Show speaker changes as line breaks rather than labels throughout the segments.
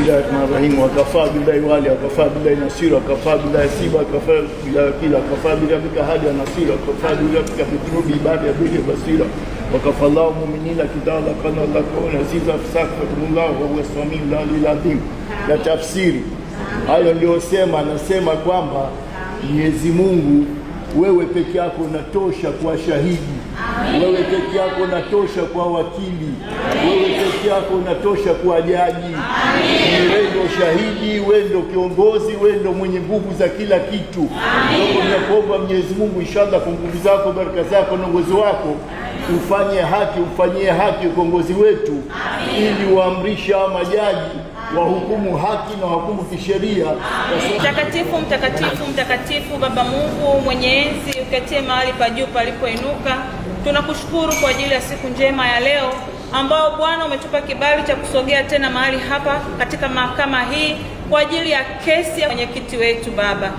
Bismillahirrahmanirrahim. Wakafa billahi wali, wakafa billahi nasira, wakafa billahi siba, wakafa billahi kila, wakafa billahi hadi nasira, wakafa billahi kafitrubi ibada ya bihi basira. Wakafa Allahu mu'minina kitaba kana Allahu aziza fasakatullahu wa huwa samiul alim. Na tafsiri hayo ndio sema, anasema kwamba Mwenyezi Mungu, wewe peke yako unatosha kwa shahidi. Wewe peke yako unatosha kwa wakili. Wewe peke yako unatosha kwa jaji. Wewe ndio shahidi, wewe ndio kiongozi, wewe ndio mwenye nguvu za kila kitu. Tunakuomba Mwenyezi Mungu, inshallah, kwa nguvu zako, baraka zako na uwezo wako, ufanyie haki uongozi wetu, ili waamrisha majaji wahukumu haki na wahukumu kisheria.
Mtakatifu, mtakatifu, mtakatifu, Baba Mungu mwenye enzi, uketie mahali pa juu palipoinuka. Tunakushukuru kwa ajili ya siku njema ya leo, ambao Bwana umetupa kibali cha kusogea tena mahali hapa katika mahakama hii kwa ajili ya kesi ya mwenyekiti wetu. Baba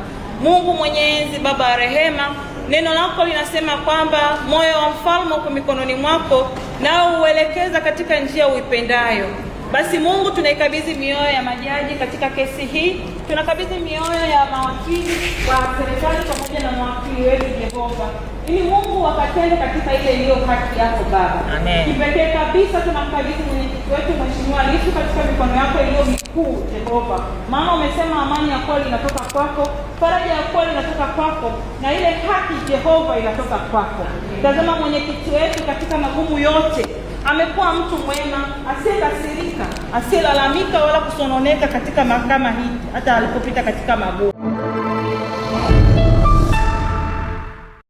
Mungu mwenye enzi, Baba wa rehema, neno lako linasema kwamba moyo wa mfalme uko mikononi mwako, nao uelekeza katika njia uipendayo. Basi Mungu, tunaikabidhi mioyo ya majaji katika kesi hii, tunakabidhi mioyo ya mawakili wa serikali pamoja na mawakili wetu Jehova, ili Mungu wakatende katika ile iliyo haki yako Baba. Amen. Kipekee kabisa tunamkabidhi mwenyekiti wetu Mheshimiwa Lissu katika mikono yako iliyo mikuu Jehova, maana umesema amani ya kweli inatoka kwako, faraja ya kweli inatoka kwako, na ile haki Jehova inatoka kwako. Tazama mwenyekiti wetu katika magumu yote, amekuwa mtu mwema, asiyekasirika, asiyelalamika wala kusononeka katika mahakama hii, hata alipopita katika magumu.